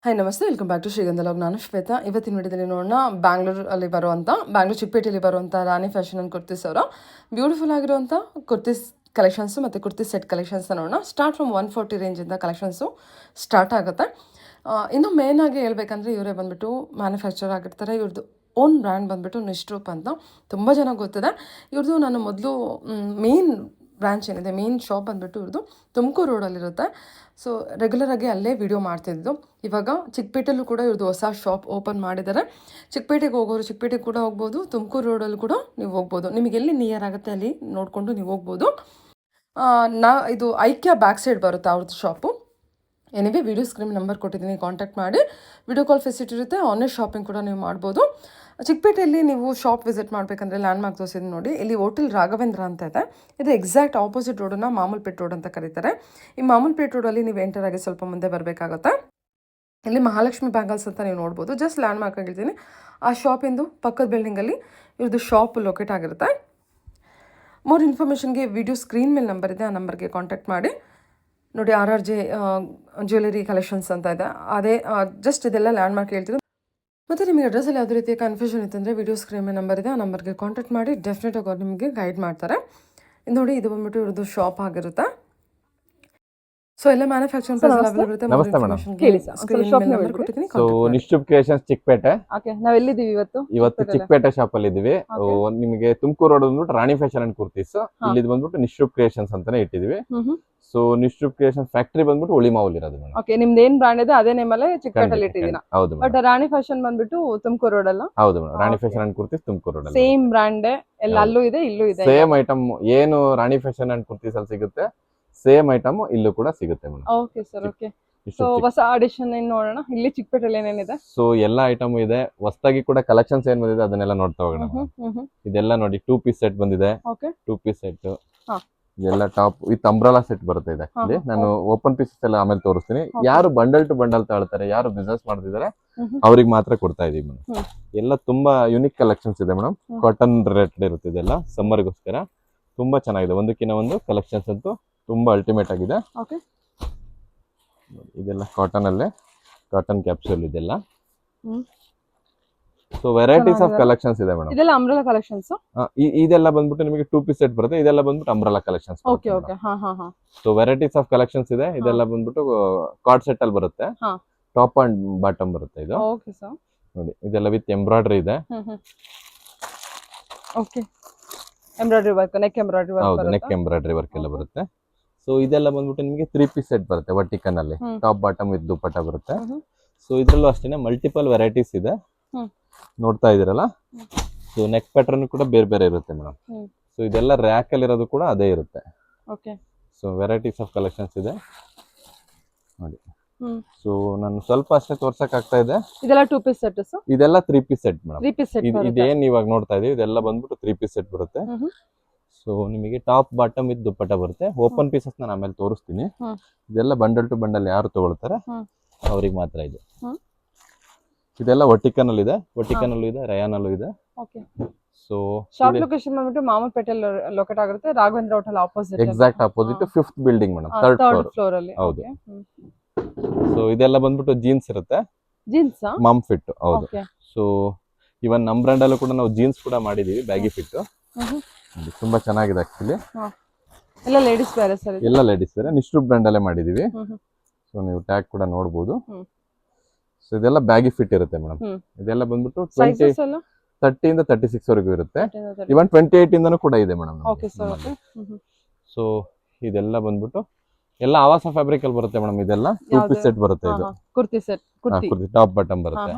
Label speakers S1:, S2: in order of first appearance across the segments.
S1: Hi ನಮಸ್ತೆ, welcome back to ಶ್ರೀಗಂಧ log. ನಾನು ಶ್ವೇತಾ. ಇವತ್ತಿನ ವಿಡಿಯೋದಲ್ಲಿ ನೋಡೋಣ ಬ್ಯಾಂಗ್ಳೂರ್ ಚಿಕ್ಕಪೇಟೆಯಲ್ಲಿ ಬರುವಂಥ ರಾಣಿ ಫ್ಯಾಷನ್ ಅಂಡ್ ಕುರ್ತೀಸ್ ಅವರ ಬ್ಯೂಟಿಫುಲ್ ಆಗಿರುವಂಥ ಕುರ್ತೀಸ್ ಕಲೆಕ್ಷನ್ಸು ಮತ್ತು ಕುರ್ತಿ ಸೆಟ್ ಕಲೆಕ್ಷನ್ಸ್ನ ನೋಡೋಣ. ಸ್ಟಾರ್ಟ್ ಫ್ರಮ್ 140 ರೇಂಜಿಂದ ಕಲೆಕ್ಷನ್ಸು ಸ್ಟಾರ್ಟ್ ಆಗುತ್ತೆ. ಇನ್ನು ಮೇಯ್ನಾಗಿ ಹೇಳ್ಬೇಕಂದ್ರೆ ಇವರೇ ಬಂದುಬಿಟ್ಟು ಮ್ಯಾನುಫ್ಯಾಕ್ಚರ್ ಆಗಿರ್ತಾರೆ. ಇವ್ರದ್ದು ಓನ್ ಬ್ರ್ಯಾಂಡ್ ಬಂದುಬಿಟ್ಟು ನಿಷ್ಟ್ರೂಪ್ ಅಂತ ತುಂಬ ಜನ ಗೊತ್ತಿದೆ. ಇವ್ರದ್ದು ನಾನು ಮೊದಲು ಮೇನ್ ಬ್ರಾಂಚ್ ಏನಿದೆ, ಮೇನ್ ಶಾಪ್ ಬಂದುಬಿಟ್ಟು ಇವ್ರದ್ದು ತುಮಕೂರು ರೋಡಲ್ಲಿರುತ್ತೆ. ಸೊ ರೆಗ್ಯುಲರಾಗಿ ಅಲ್ಲೇ ವಿಡಿಯೋ ಮಾಡ್ತಿದ್ದು. ಇವಾಗ ಚಿಕ್ಕಪೇಟೆಲ್ಲೂ ಕೂಡ ಇವ್ರದ್ದು ಹೊಸ ಶಾಪ್ ಓಪನ್ ಮಾಡಿದ್ದಾರೆ. ಚಿಕ್ಕಪೇಟೆಗೆ ಹೋಗೋರು ಚಿಕ್ಕಪೇಟೆಗೆ ಕೂಡ ಹೋಗ್ಬೋದು, ತುಮಕೂರು ರೋಡಲ್ಲಿ ಕೂಡ ನೀವು ಹೋಗ್ಬೋದು. ನಿಮಗೆ ಎಲ್ಲಿ ನಿಯರ್ ಆಗುತ್ತೆ ಅಲ್ಲಿ ನೋಡಿಕೊಂಡು ನೀವು ಹೋಗ್ಬೋದು. ಇದು ಐಕ್ಯ ಬ್ಯಾಕ್ ಸೈಡ್ ಬರುತ್ತೆ ಅವ್ರದ್ದು shop. Anyway video screen number ಕೊಟ್ಟಿದ್ದೀನಿ, ಕಾಂಟ್ಯಾಕ್ಟ್ ಮಾಡಿ. ವಿಡಿಯೋ ಕಾಲ್ ಫೆಸಿಲಿಟಿ ಇರುತ್ತೆ. ಆನ್ಲೈನ್ ಶಾಪಿಂಗ್ ಕೂಡ ನೀವು ಮಾಡ್ಬೋದು. ಚಿಕ್ಕಪೇಟೆಯಲ್ಲಿ ನೀವು ಶಾಪ್ ವಿಸಿಟ್ ಮಾಡಬೇಕಂದ್ರೆ ಲ್ಯಾಂಡ್ಮಾರ್ಕ್ ತೋರಿಸಿದ್ದು ನೋಡಿ. ಇಲ್ಲಿ ಹೋಟೆಲ್ ರಾಘವೇಂದ್ರ ಅಂತ ಇದೆ. ಇದು ಎಕ್ಸಾಕ್ಟ್ ಆಪೋಸಿಟ್ ರೋಡನ್ನು ಮಾಮೂಲ್ಪೇಟ್ ರೋಡ್ ಅಂತ ಕರೀತಾರೆ. ಈ ಮಾಮೂಲ್ಪೇಟ್ ರೋಡಲ್ಲಿ ನೀವು ಎಂಟರ್ ಆಗಿ ಸ್ವಲ್ಪ ಮುಂದೆ ಬರಬೇಕಾಗುತ್ತೆ. ಇಲ್ಲಿ ಮಹಾಲಕ್ಷ್ಮಿ ಬ್ಯಾಂಗಲ್ಸ್ ಅಂತ ನೀವು ನೋಡ್ಬೋದು. ಜಸ್ಟ್ ಲ್ಯಾಂಡ್ಮಾರ್ಕ್ ಆಗಿರ್ತೀನಿ. ಆ ಶಾಪಿಂದು ಪಕ್ಕದ ಬಿಲ್ಡಿಂಗಲ್ಲಿ ಇವ್ರದ್ದು ಶಾಪ್ ಲೊಕೇಟ್ ಆಗಿರುತ್ತೆ. ಮೋರ್ ಇನ್ಫಾರ್ಮೇಷನ್ಗೆ ವಿಡಿಯೋ ಸ್ಕ್ರೀನ್ ಮೇಲೆ ನಂಬರ್ ಇದೆ, ಆ ನಂಬರ್ಗೆ ಕಾಂಟ್ಯಾಕ್ಟ್ ಮಾಡಿ. ನೋಡಿ, RRJ ಜ್ಯುವೆಲರಿ ಕಲೆಕ್ಷನ್ಸ್ ಅಂತ ಇದೆ. ಅದೇ ಜಸ್ಟ್ ಇದೆಲ್ಲ ಲ್ಯಾಂಡ್ಮಾರ್ಕ್ ಹೇಳ್ತೀವಿ. ಮತ್ತು ನಿಮಗೆ ಅಡ್ರೆಸ್ಸಲ್ಲಿ ಯಾವುದೇ ರೀತಿಯ ಕನ್ಫ್ಯೂಷನ್ ಇತ್ತಂದರೆ ವಿಡಿಯೋ ಸ್ಕ್ರೀನ್ ಮೇಲೆ ನಂಬರ್ ಇದೆ, ಆ ನಂಬರ್ಗೆ ಕಾಂಟ್ಯಾಕ್ಟ್ ಮಾಡಿ. ಡೆಫಿನೆಟಾಗಿ ಅವ್ರು ನಿಮಗೆ ಗೈಡ್ ಮಾಡ್ತಾರೆ. ನೋಡಿ, ಇದು ಬಂದ್ಬಿಟ್ಟು ಇವ್ರದ್ದು ಶಾಪ್ ಆಗಿರುತ್ತೆ. ಸೊ ಎಲ್ಲ ಮ್ಯಾನುಫ್ಯಾಕ್ಚರಿಂಗ್ ಪ್ರೈಸ್ ಅವೈಲೇಬಲ್ ಇರುತ್ತೆ.
S2: ನಮಸ್ತೆ madam. So Nishchup creations Chickpete.
S3: ನಾವ್ ಎಲ್ಲಿದ್ದೀವಿ
S2: ಇವತ್ತು ಚಿಕ್ಕಪೇಟೆ ಶಾಪ್ ಅಲ್ಲಿ ಇದೀವಿ. ನಿಮಗೆ ತುಮಕೂರು ರೋಡ್ ಬಂದ್ಬಿಟ್ಟು ರಾಣಿ ಫ್ಯಾಷನ್ ಅಂಡ್ ಕುರ್ತೀಸ್, ಇಲ್ಲಿ ಬಂದ್ಬಿಟ್ಟು ನಿಶ್ಚುಪ್ ಕ್ರಿಯೇಷನ್ಸ್ ಅಂತಾನೆ ಇಟ್ಟಿದೀವಿ. ಸೊ ನಿಶ್ಚುಪ್ ಕ್ರಿಯೇಷನ್ಸ್ ಫ್ಯಾಕ್ಟರಿ ಬಂದ್ಬಿಟ್ಟು ಉಳಿಮಾವಲ್ ಇರೋದು ಮೇಡಮ್.
S3: ಓಕೆ, ನಿಮ್ದು ಏನ್ ಬ್ರಾಂಡ್ ಇದೆ ಅದೇ ನೇಮ್ ಅಲ್ಲೇ ಚಿಕ್ಕಪೇಟೆಯಲ್ಲಿ ಇಟ್ಟಿದ್ದೀರಾ?
S2: ಹೌದು
S3: ಬಟ್ ರಾಣಿ ಫ್ಯಾಷನ್ ಬಂದ್ಬಿಟ್ಟು ತುಮಕೂರು ರೋಡ್ ಅಲ್ಲ?
S2: ಹೌದು madam, Rani fashion and kurtis Tumakuru road.
S3: Same brand ಎಲ್ಲ ಅಲ್ಲೂ ಇದೆ ಇಲ್ಲೂ ಇದೆ.
S2: ಸೇಮ್ ಐಟಮ್ ಏನು ರಾಣಿ ಫ್ಯಾಷನ್ ಅಂಡ್ ಕುರ್ತೀಸ್ ಅಲ್ಲಿ ಸಿಗುತ್ತೆ, ಸೇಮ್ ಐಟಮ್ ಇಲ್ಲೂ ಕೂಡ ಸಿಗುತ್ತೆ madam.
S3: Okay sir, okay. So ಹೊಸ ಅಡಿಷನ್ ಏನ್ ನೋಡೋಣ. ಇಲ್ಲಿ ಚಿಕ್ಕಪೇಟೆಯಲ್ಲಿ ಏನೇನಿದೆ?
S2: ಸೊ ಎಲ್ಲಾ ಐಟಮ್ ಇದೆ. ಹೊಸದಾಗಿ ಕೂಡ ಕಲೆಕ್ಷನ್ಸ್ ಏನ್ ಬಂದಿದೆ ಅದನ್ನೆಲ್ಲ ನೋಡ್ತಾ ಹೋಗೋಣ. ಇದೆಲ್ಲ ನೋಡಿ, 2 ಪೀಸ್ ಸೆಟ್ ಬಂದಿದೆ. 2 ಪೀಸ್ ಸೆಟ್ ಇದೆಲ್ಲ ಟಾಪ್ ವಿತ್ ಅಂಬ್ರಲಾ ಸೆಟ್ ಬರುತ್ತೆ. ಇದೆ ಇಲ್ಲಿ ನಾನು ಓಪನ್ ಪೀಸಸ್ ಎಲ್ಲ ಆಮೇಲೆ ತೋರಿಸ್ತೀನಿ. ಯಾರು ಬಂಡಲ್ ಟು ಬಂಡಲ್ ತಗೊಳ್ತಾರೆ, ಯಾರು ಬಿಸ್ನೆಸ್ ಮಾಡ್ತಿದ್ದಾರೆ ಅವ್ರಿಗೆ ಮಾತ್ರ ಕೊಡ್ತಾ ಇದೀವಿ ಮೇಡಮ್. ಎಲ್ಲ ತುಂಬಾ ಯುನಿಕ್ ಕಲೆಕ್ಷನ್ಸ್ ಇದೆ ಮೇಡಮ್. ಕಾಟನ್ ರೇಟೆಡ್ ಇರುತ್ತೆ. ಇದೆಲ್ಲ ಸಮ್ಮರ್ಗೋಸ್ಕರ ತುಂಬಾ ಚೆನ್ನಾಗಿದೆ. ಒಂದಕ್ಕಿಂತ ಒಂದು ಕಲೆಕ್ಷನ್ಸ್ ಅಂತೂ ತುಂಬಾ ಅಲ್ಟಿಮೇಟ್ ಆಗಿದೆ. ಇದೆಲ್ಲ ಕಾಟನ್ ಅಲ್ಲೇ, ಕಾಟನ್ ಕ್ಯಾಪ್ಸೂಲ್ ಇದೆಲ್ಲ. ಸೊ ವೆರೈಟೀಸ್ ಆಫ್ ಕಲೆಕ್ಷನ್ಸ್ ಇದೆ ಮೇಡಮ್.
S3: ಇದೆಲ್ಲ ಅಂಬ್ರೆಲಾ ಕಲೆಕ್ಷನ್ಸ್.
S2: ಇದೆಲ್ಲ ಬಂದ್ಬಿಟ್ಟು ನಿಮಗೆ 2 ಪೀಸ್ ಸೆಟ್ ಬರುತ್ತೆ. ಇದೆಲ್ಲ ಬಂದ್ಬಿಟ್ಟು ಅಂಬ್ರೆಲಾ ಕಲೆಕ್ಷನ್ಸ್.
S3: ಓಕೆ ಓಕೆ, ಹಾ ಹಾ ಹಾ.
S2: ಸೊ ವೆರೈಟೀಸ್ ಆಫ್ ಕಲೆಕ್ಷನ್ಸ್ ಇದೆ. ಇದೆಲ್ಲ ಬಂದ್ಬಿಟ್ಟು ಕಾರ್ಡ್ ಸೆಟ್ ಅಲ್ಲಿ ಬರುತ್ತೆ. ಟಾಪ್ ಅಂಡ್ ಬಾಟಮ್ ಬರುತ್ತೆ ಇದು.
S3: ಓಕೆ ಸರ್,
S2: ನೋಡಿ ಇದೆಲ್ಲ ವಿತ್ ಎಂಬ್ರಾಯ್ಡರಿ ಇದೆ.
S3: Okay, embroidery work, neck embroidery work.
S2: ಹೌದು, ನೆಕ್ ಎಂಬ್ರಾಯ್ಡರಿ ವರ್ಕ್ ಎಲ್ಲ ಬರುತ್ತೆ. ಸೊ ಇದೆಲ್ಲ ಬಂದ್ಬಿಟ್ಟು ನಿಮಗೆ 3 ಪೀಸ್ ಸೆಟ್ ಬರುತ್ತೆ. ವರ್ಟಿಕಲ್ ಅಲ್ಲಿ ಟಾಪ್ ಬಾಟಮ್ ವಿತ್ ದುಪ್ಪಟ್ಟ ಬರುತ್ತೆ. ಸೊ ಇದ್ರಲ್ಲೂ ಅಷ್ಟೇನೆ ಮಲ್ಟಿಪಲ್ ವೆರೈಟೀಸ್ ಇದೆ, ನೋಡ್ತಾ ಇದೀರಲ್ಲ. ಸೊ ನೆಕ್ ಪ್ಯಾಟರ್ನ್ ಕೂಡ ಬೇರೆ ಬೇರೆ ಇರುತ್ತೆ ಮೇಡಮ್. ಸೊ ಇದೆಲ್ಲ ರ್ಯಾಕ್ ಅಲ್ಲಿ ಇರೋದು ಕೂಡ ಅದೇ ಇರುತ್ತೆ.
S3: ಓಕೆ.
S2: ಸೊ ವೆರೈಟೀಸ್ ಆಫ್ ಕಲೆಕ್ಷನ್ಸ್ ಇದೆ ನೋಡಿ. ಸೊ ನಾನು ಸ್ವಲ್ಪ ಅಷ್ಟೇ ತೋರ್ಸಕ್ ಆಗ್ತಾ ಇದೆ.
S3: ಇದೆಲ್ಲ 2 ಪೀಸ್ ಸೆಟ್.
S2: ಇದೆಲ್ಲ 3 piece set madam.
S3: 3 piece set
S2: ಇದೇನ್ ಇವಾಗ ನೋಡ್ತಾ ಇದೀವಿ ಇದೆಲ್ಲ ಬಂದ್ಬಿಟ್ಟು 3 ಪೀಸ್ ಸೆಟ್ ಬರುತ್ತೆ. ಸೊ ನಿಮಗೆ ಟಾಪ್ ಬಾಟಮ್ ವಿತ್ ದುಪ್ಪಟ್ಟ ಬರುತ್ತೆ. ಓಪನ್ ಪೀಸಸ್ ನಾನು ಆಮೇಲೆ ತೋರಿಸ್ತೀನಿ. ಇದೆಲ್ಲ ಬಂಡಲ್ ಟು ಬಂಡಲ್ ಯಾರು ತಗೊಳ್ತಾರೆ ಅವ್ರಿಗೆ ಮಾತ್ರ ಇದು. ಇದೆಲ್ಲ ವರ್ಟಿಕಲ್ ಅಲ್ಲಿ ಇದೆ, ವರ್ಟಿಕಲ್ ಅಲ್ಲೂ ಇದೆ, ರಯಾನ್ ಅಲ್ಲೂ ಇದೆ.
S3: ಓಕೆ.
S2: ಸೊ
S3: ಶಾಪ್ ಲೊಕೇಶನ್ ಬಂದ್ಬಿಟ್ಟು ಮಾಮೂಲ್ಪೇಟೆಯಲ್ಲಿ ಲೊಕೇಟ್ ಆಗಿರುತ್ತೆ. Raghavendra hotel opposite,
S2: exact opposite 5th building madam, 3rd
S3: floor ಅಲ್ಲಿ.
S2: ಹೌದು. ಸೊ ಇದೆಲ್ಲ ಬಂದ್ಬಿಟ್ಟು ಜೀನ್ಸ್ ಇರುತ್ತೆ.
S3: Jeans
S2: mom fit. ಹೌದು. ಸೊ ಇವನ್ ನಮ್ ಬ್ರ್ಯಾಂಡ್ ಅಲ್ಲೂ ಕೂಡ ನಾವು ಜೀನ್ಸ್ ಕೂಡ ಮಾಡಿದೀವಿ, ಬ್ಯಾಗಿ ಫಿಟ್. ತುಂಬಾ ಚೆನ್ನಾಗಿದೆ ಆಕ್ಚುಲಿ.
S3: ಎಲ್ಲ ಲೇಡೀಸ್ ಬೇರೆ ಸರ್?
S2: ಎಲ್ಲ ಲೇಡೀಸ್ ಬೇರೆ. ನಿಶ್ಚುಪ್ ಬ್ರ್ಯಾಂಡ್ ಅಲ್ಲೇ ಮಾಡಿದೀವಿ. ಸೊ ನೀವು ಟ್ಯಾಗ್ ಕೂಡ ನೋಡಬಹುದು. ಸೊ ಇದೆಲ್ಲ ಬ್ಯಾಗಿ ಫಿಟ್ ಇರುತ್ತೆ ಮೇಡಮ್. ಇದೆಲ್ಲ ಬಂದ್ಬಿಟ್ಟು 30 ಇಂದ 36 ವರೆಗೂ ಇರುತ್ತೆ. ಇವನ್ 28 ಇಂದನೂ ಕೂಡ ಇದೆ ಮೇಡಮ್. ಸೊ ಇದೆಲ್ಲ ಬಂದ್ಬಿಟ್ಟು ಎಲ್ಲ ಆವಾಸ ಫ್ಯಾಬ್ರಿಕ್ ಅಲ್ಲಿ ಬರುತ್ತೆ ಮೇಡಮ್. ಇದೆಲ್ಲ 2 ಪೀಸ್ ಸೆಟ್ ಬರುತ್ತೆ. ಇದು
S3: kurti set, kurti
S2: top bottom ಬರುತ್ತೆ.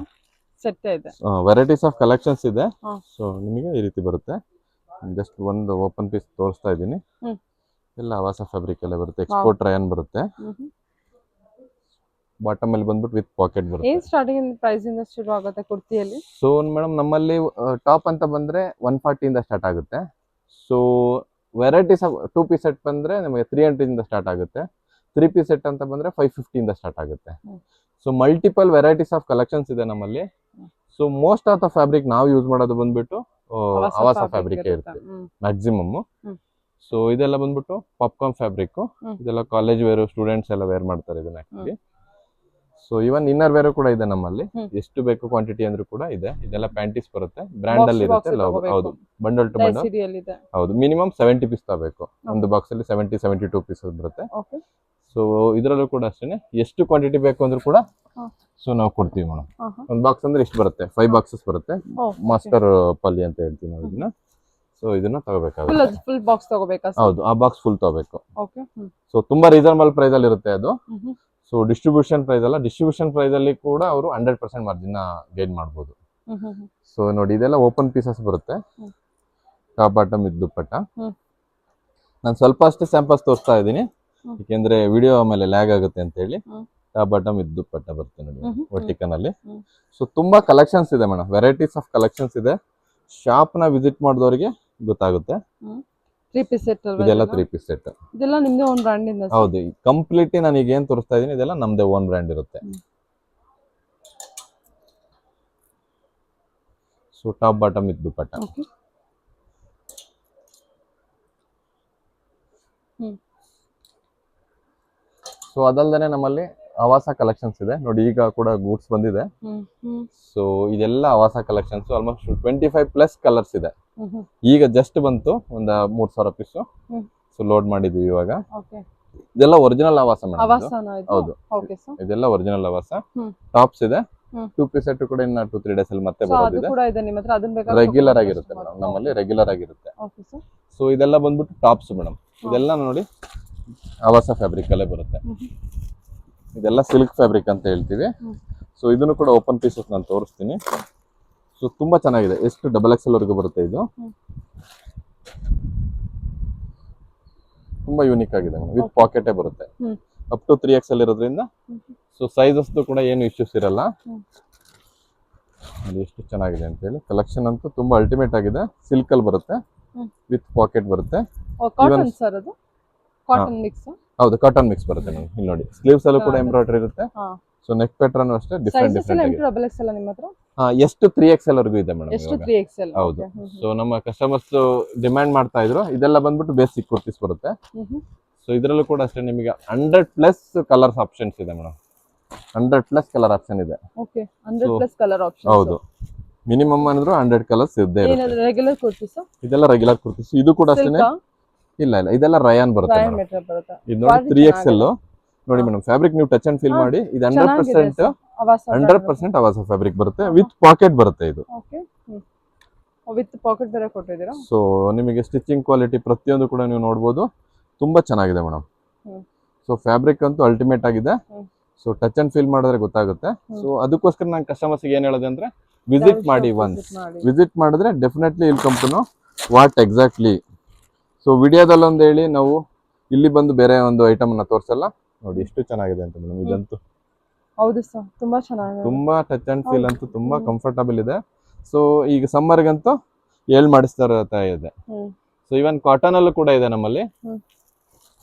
S3: ಸೆಟ್ ಇದೆ.
S2: ವೆರೈಟೀಸ್ ಆಫ್ ಕಲೆಕ್ಷನ್ಸ್ ಇದೆ. ಸೊ ನಿಮಗೆ ಈ ರೀತಿ ಬರುತ್ತೆ. ಜಸ್ಟ್ ಒಂದು ಓಪನ್ ಪೀಸ್ ತೋರಿಸ್ತಾ ಇದ್ದೀನಿ. ಎಲ್ಲ ಆವಾಸ ಫ್ಯಾಬ್ರಿಕ್ ಎಲ್ಲ ಬರುತ್ತೆ. ಎಕ್ಸ್ಪೋರ್ಟ್ ರಯಾನ್ ಬರುತ್ತೆ. ಬಾಟಮ್ ಅಲ್ಲಿ ಬಂದ್ಬಿಟ್ಟು ವಿತ್ ಪಾಕೆಟ್ ಬರುತ್ತೆ.
S3: ಏನ್ ಸ್ಟಾರ್ಟಿಂಗ್ ಪ್ರೈಸ್ ಇಂದ ಶುರು ಆಗುತ್ತೆ ಕುರ್ತಿಯಲ್ಲಿ?
S2: ಸೊ ಮೇಡಮ್ ನಮ್ಮಲ್ಲಿ ಟಾಪ್ ಅಂತ ಬಂದ್ರೆ 140 ಇಂದ ಸ್ಟಾರ್ಟ್ ಆಗುತ್ತೆ. So varieties of 2 piece set ಬಂದ್ರೆ ನಮಗೆ 300 ಇಂದ ಸ್ಟಾರ್ಟ್ ಆಗುತ್ತೆ. 3 ಪೀಸ್ ಸೆಟ್ ಅಂತ ಬಂದ್ರೆ 550 ಇಂದ ಸ್ಟಾರ್ಟ್ ಆಗುತ್ತೆ. So multiple varieties of collections ಇದೆ ನಮ್ಮಲ್ಲಿ. So most of the fabric ನಾವು ಯೂಸ್ ಮಾಡೋದು ಬಂದ್ಬಿಟ್ಟು ಆವಾಸ ಫ್ಯಾಬ್ರಿಕ್ ಇರುತ್ತೆ ಮ್ಯಾಕ್ಸಿಮಮ್. ಸೊ ಇದೆಲ್ಲ ಬಂದ್ಬಿಟ್ಟು ಪಾಪ್ಕಾರ್ನ್ ಫ್ಯಾಬ್ರಿಕ್. ಇದೆಲ್ಲ ಕಾಲೇಜ್ ವೇರ್ ಸ್ಟೂಡೆಂಟ್ಸ್ ಎಲ್ಲ ವೇರ್ ಮಾಡ್ತಾರೆ ಇದನ್ನ actually. So even inner wear ಕೂಡ ಇದೆ ನಮ್ಮಲ್ಲಿ.
S3: ಹ್ಮ್.
S2: ಎಷ್ಟು ಬೇಕು ಕ್ವಾಂಟಿಟಿ ಅಂದ್ರೂ ಕೂಡ ಇದೆ. ಇದೆಲ್ಲ ಪ್ಯಾಂಟೀಸ್ ಬರುತ್ತೆ, ಬ್ರ್ಯಾಂಡ್ ಅಲ್ಲಿ
S3: Box
S2: ಇರುತ್ತೆ.
S3: ತಗೋಬೇಕು.
S2: ಹೌದು, ಬಂಡಲ್ ಟು ಬಂಡಲ್.
S3: ಡೈಸಿಡಿಯಲ್ಲಿ ಇದೆ.
S2: ಹೌದು, ಮಿನಿಮಮ್ 70 ಪೀಸ್ ತಗೋಬೇಕು. ಒಂದು ಬಾಕ್ಸ್ ಅಲ್ಲಿ 72 ಪೀಸಸ್ ಬರುತ್ತೆ.
S3: ಓಕೆ.
S2: ಸೊ ಇದರಲ್ಲೂ ಕೂಡ ಅಷ್ಟೇ, ಎಷ್ಟು ಕ್ವಾಂಟಿಟಿ ಬೇಕು ಅಂದ್ರೂ ಕೂಡ
S3: ಹಾ.
S2: ಸೊ ನಾವು ಕೊಡ್ತೀವಿ ಮೇಡಮ್.
S3: ಆಹಾ.
S2: ಒಂದು ಬಾಕ್ಸ್ ಅಂದ್ರೆ ಇಷ್ಟು ಬರುತ್ತೆ, 5 ಬಾಕ್ಸಸ್ ಬರುತ್ತೆ.
S3: ಓ,
S2: ಮಾಸ್ಟರ್ ಪಲ್ಲಿ ಅಂತ ಹೇಳ್ತೀವಿ ನಾವು ಇದನ್ನ. ಸೊ ಇದನ್ನ ತಗೋಬೇಕಾಗುತ್ತೆ.
S3: ಫುಲ್ ಬಾಕ್ಸ್ ತಗೋಬೇಕಾ ಸರ್?
S2: ಹೌದು, ಆ ಬಾಕ್ಸ್ ಫುಲ್ ತಗೋಬೇಕು.
S3: ಓಕೆ.
S2: ಸೊ ತುಂಬಾ ರೀಸನಬಲ್ ಪ್ರೈಸ್ ಅಲ್ಲಿ ಇರುತ್ತೆ ಅದು.
S3: ಹ್ಮ್.
S2: ಸೊ ಡಿಸ್ಟ್ರಿಬ್ಯೂಷನ್ ಪ್ರೈಸ್ ಅಲ್ಲ, ಡಿಸ್ಟ್ರಿಬ್ಯೂಷನ್ ಪ್ರೈಸ್ ಅಲ್ಲಿ ಕೂಡ ಅವರು 100% ಮಾರ್ಜಿನ್ ಗೇನ್ ಮಾಡ್ಬೋದು.
S3: ಹ್ಮ್.
S2: ಸೊ ನೋಡಿ, ಇದೆಲ್ಲ ಓಪನ್ ಪೀಸಸ್ ಬರುತ್ತೆ.
S3: ಹ್ಮ್.
S2: ಟಾಪ್ ಬಾಟಮ್ ಇದು ದುಪ್ಪಟ್ಟ.
S3: ಹ್ಮ್.
S2: ನಾನು ಸ್ವಲ್ಪ ಅಷ್ಟೇ ಸ್ಯಾಂಪಲ್ಸ್ ತೋರಿಸ್ತಾ ಇದ್ದೀನಿ,
S3: ಹ್ಮ್.
S2: ಯಾಕೆಂದ್ರೆ ವಿಡಿಯೋ ಆಮೇಲೆ ಲ್ಯಾಗ್ ಆಗುತ್ತೆ ಅಂತ ಹೇಳಿ.
S3: ಹ್ಮ್.
S2: ಟಾಪ್ ಬಾಟಮ್ ಇದು ದುಪ್ಪಟ್ಟ ಬರುತ್ತೆ ನೋಡಿ ವರ್ಟಿಕಲ್ ಅಲ್ಲಿ.
S3: ಹ್ಮ್.
S2: ಸೊ ತುಂಬಾ ಕಲೆಕ್ಷನ್ಸ್ ಇದೆ ಮೇಡಮ್, ವೆರೈಟೀಸ್ ಆಫ್ ಕಲೆಕ್ಷನ್ಸ್ ಇದೆ. ಶಾಪ್ ನ ವಿಸಿಟ್ ಮಾಡಿದವರಿಗೆ ಗೊತ್ತಾಗುತ್ತೆ.
S3: 3 ಪೀಸ್ ಸೆಟ್ ಅಲ್ವಾ
S2: ಇದೆಲ್ಲ 3 ಪೀಸ್ ಸೆಟ್.
S3: ಇದೆಲ್ಲ ನಿಮ್ದೇ ಓನ್ ಬ್ರ್ಯಾಂಡ್ ಇಂದ ಸರ್?
S2: ಹೌದು, ಕಂಪ್ಲೀಟ್ಲಿ ನನಗೆ ಏನ್ ತೋರಿಸ್ತಾ ಇದೀನಿ ಇದೆಲ್ಲ ನಮ್ದೇ ಓನ್ ಬ್ರ್ಯಾಂಡ್ ಇರುತ್ತೆ. ಸೊ ಟಾಪ್ ಬಾಟಮ್ ಇದು ದುಪ್ಪಟ್ಟ.
S3: ಓಕೆ.
S2: ಸೊ ಅದಲ್ದೇನೆ ನಮ್ಮಲ್ಲಿ ಆವಾಸ ಕಲೆಕ್ಷನ್ಸ್ ಇದೆ ನೋಡಿ. ಈಗ ಕೂಡ ಗೂಡ್ಸ್ ಬಂದಿದೆ. ಸೊ ಇದೆಲ್ಲ ಆವಾಸ ಕಲೆಕ್ಷನ್ಸ್, ಆಲ್ಮೋಸ್ಟ್ 25+ ಕಲರ್ಸ್ ಇದೆ. ಈಗ ಜಸ್ಟ್ ಬಂತು ಒಂದು 3000 ಪೀಸ್. ಸೊ ಲೋಡ್ ಮಾಡಿದ್ವಿ ಇವಾಗ.
S3: ಓಕೆ.
S2: ಇದೆಲ್ಲ ಒರಿಜಿನಲ್ ಆವಾಸ ಮೇಡಮ್.
S3: ಆವಾಸನ ಇದು?
S2: ಹೌದು.
S3: Okay sir.
S2: ಇದೆಲ್ಲ ಒರಿಜಿನಲ್ ಆವಾಸ.
S3: ಹ್ಮ್.
S2: ಟಾಪ್ಸ್ ಇದೆ.
S3: ಹ್ಮ್.
S2: 2 ಪೀಸ್ ಸೆಟ್ ಕೂಡ ಇನ್ನ 2-3 ಡೇಸ್ ಅಲ್ಲಿ ಮತ್ತೆ
S3: ಸೊ ಅದು
S2: ಬರೋದಿದೆ.
S3: ಕೂಡ ಇದೆ ನಿಮ್ಮ ಹತ್ರ? ಅದನ್ನ ಬೇಕಾದ್ರೆ
S2: ರೆಗ್ಯುಲರ್ ಆಗಿರುತ್ತೆ ಮೇಡಮ್, ನಮ್ಮಲ್ಲಿ ರೆಗ್ಯುಲರ್ ಆಗಿರುತ್ತೆ.
S3: Okay sir.
S2: ಸೊ ಇದೆಲ್ಲ ಬಂದ್ಬಿಟ್ಟು ಟಾಪ್ಸ್ ಮೇಡಮ್. ಇದೆಲ್ಲ ನೋಡಿ ಆವಾಸ ಫ್ಯಾಬ್ರಿಕ್ ಅಲ್ಲೇ ಬರುತ್ತೆ. ಇದೆಲ್ಲ ಸಿಲ್ಕ್ ಫ್ಯಾಬ್ರಿಕ್ ಅಂತ ಹೇಳ್ತೀವಿ. ಸೊ ಇದನ್ನು ಕೂಡ ಓಪನ್ ಪೀಸಸ್ ನಾನು ತೋರಿಸ್ತೀನಿ. ಸೊ ತುಂಬಾ ಚೆನ್ನಾಗಿದೆ, ಎಷ್ಟು XXL ವರೆಗೂ ಬರುತ್ತೆ ಇದು. ತುಂಬಾ ಯೂನಿಕ್ ಆಗಿದೆ ಮೇಡಮ್, ವಿತ್ ಪಾಕೆಟೇ ಬರುತ್ತೆ. ಅಪ್ ಟು 3XL ಇರೋದ್ರಿಂದ ಸೊ ಸೈಜಸ್ ಕೂಡ ಏನು ಇಶ್ಯೂಸ್ ಇರಲ್ಲ. ಅದು ಎಷ್ಟು ಚೆನ್ನಾಗಿದೆ ಅಂತ ಹೇಳಿ. ಕಲೆಕ್ಷನ್ ಅಂತೂ ತುಂಬಾ ಅಲ್ಟಿಮೇಟ್ ಆಗಿದೆ. ಸಿಲ್ಕ್ ಅಲ್ಲಿ ಬರುತ್ತೆ, ವಿತ್ ಪಾಕೆಟ್ ಬರುತ್ತೆ.
S3: ಕಾಟನ್ ಸರ್ ಅದು? Cotton mix?
S2: ಹೌದು, ಕಾಟನ್ ಮಿಕ್ಸ್ ಬರುತ್ತೆ ಮೇಡಮ್. ಇಲ್ಲಿ ನೋಡಿ, ಸ್ಲೀವ್ಸ್ ಅಲ್ಲೂ ಕೂಡ ಎಂಬ್ರಾಯ್ಡರಿ ಇರುತ್ತೆ. ಸೊ ನೆಕ್ ಪ್ಯಾಟರ್ನ್ ಅಷ್ಟೇ ಡಿಫ್ರೆಂಟ್ ಡಿಫ್ರೆಂಟ್ ಆಗಿದೆ.
S3: XXL ನಿಮ್ಮ ಹತ್ರ?
S2: ಎಷ್ಟು 3XL ವರೆಗೂ ಇದೆ ಮೇಡಮ್.
S3: ಎಷ್ಟು 3XL?
S2: ಹೌದು. ಸೊ ನಮ್ಮ ಕಸ್ಟಮರ್ಸ್ ಡಿಮ್ಯಾಂಡ್ ಮಾಡ್ತಾ ಇದ್ರು. ಇದೆಲ್ಲ ಬಂದ್ಬಿಟ್ಟು ಬೇಸಿಕ್ ಕುರ್ತೀಸ್ ಬರುತ್ತೆ. ಸೊ ಇದರಲ್ಲೂ ಕೂಡ ಅಷ್ಟೇ ನಿಮಗೆ 100+ ಕಲರ್ಸ್ ಆಪ್ಷನ್ಸ್ ಇದೆ ಮೇಡಮ್. 100+ ಕಲರ್ ಆಪ್ಷನ್ ಇದೆ.
S3: ಓಕೆ. 100+ colour option.
S2: ಹೌದು, ಮಿನಿಮಮ್ ಅಂದ್ರೆ 100 ಕಲರ್ಸ್ ಇದ್ದೇ ಇರುತ್ತೆ.
S3: ಏನಾದ್ರು ರೆಗ್ಯುಲರ್ ಕುರ್ತೀಸ್?
S2: ಇದೆಲ್ಲ ರೆಗ್ಯುಲರ್ ಕುರ್ತೀಸ್. ಇದು ಕೂಡ ಅಷ್ಟೇ. ಇಲ್ಲ ಇಲ್ಲ, ಇದೆಲ್ಲ ರಯಾನ್ ಬರುತ್ತೆ
S3: ರಯಾನ್
S2: ಮೇಡಮ್.
S3: ಮೆಟೀರಿಯಲ್ ಬರುತ್ತೆ.
S2: ಇದು ನೋಡಿ 3XL ನೋಡಿ ಮೇಡಮ್. ಫ್ಯಾಬ್ರಿಕ್ ನೀವು ಟಚ್ ಅಂಡ್ ಫೀಲ್ ಮಾಡಿ. ಇದು 100%
S3: ಆವಾಸ
S2: 100% ಆವಾಸ ಫ್ಯಾಬ್ರಿಕ್ ಬರುತ್ತೆ, ವಿತ್ ಪಾಕೆಟ್ ಬರುತ್ತೆ ಇದು.
S3: ಓಕೆ. ವಿತ್ ಪಾಕೆಟ್ ಬೇರೆ ಕೊಟ್ಟಿದ್ದೀರಾ?
S2: ಸೊ ನಿಮಗೆ ಸ್ಟಿಚಿಂಗ್ ಕ್ವಾಲಿಟಿ ಪ್ರತಿಯೊಂದು ಕೂಡ ನೀವು ನೋಡ್ಬೋದು, ತುಂಬಾ ಚೆನ್ನಾಗಿದೆ ಮೇಡಮ್. ಸೊ ಫ್ಯಾಬ್ರಿಕ್ ಅಂತೂ ಅಲ್ಟಿಮೇಟ್ ಆಗಿದೆ. ಸೊ ಟಚ್ ಅಂಡ್ ಫೀಲ್ ಮಾಡಿದ್ರೆ ಗೊತ್ತಾಗುತ್ತೆ. ಸೊ ಅದಕ್ಕೋಸ್ಕರ ನಾನು ಕಸ್ಟಮರ್ಸ್ ಏನ್ ಹೇಳೋದು ಅಂದ್ರೆ, ವಿಸಿಟ್ ಮಾಡಿ ಒನ್ಸ್. ವಿಸಿಟ್ ಮಾಡಿದ್ರೆ ಡೆಫಿನೆಟ್ಲಿ ಇಲ್ಲಿ come to know what exactly. So ವಿಡಿಯೋದಲ್ಲಿ ಒಂದು ಹೇಳಿ ನಾವು ಇಲ್ಲಿ ಬಂದು ಬೇರೆ ಒಂದು ಐಟಮ್ ಅನ್ನ ತೋರಿಸಲ್ಲ. ನೋಡಿ ಎಷ್ಟು ಚೆನ್ನಾಗಿದೆ ಅಂತ ಮೇಡಮ್. ಇದಂತೂ
S3: ಹೌದು ಸರ್, ತುಂಬಾ ಚೆನ್ನಾಗಿದೆ.
S2: ತುಂಬಾ ಟಚ್ ಅಂಡ್ ಫೀಲ್ ಅಂತೂ ತುಂಬಾ ಕಂಫರ್ಟಬಲ್ ಇದೆ. ಸೊ ಈಗ ಸಮ್ಮರ್ಗಂತೂ ಮಾಡಿಸ್ತಾ ಇದೆ. ಸೊ ಇವನ್ ಕಾಟನ್ ಅಲ್ಲೂ ಕೂಡ ಇದೆ ನಮ್ಮಲ್ಲಿ.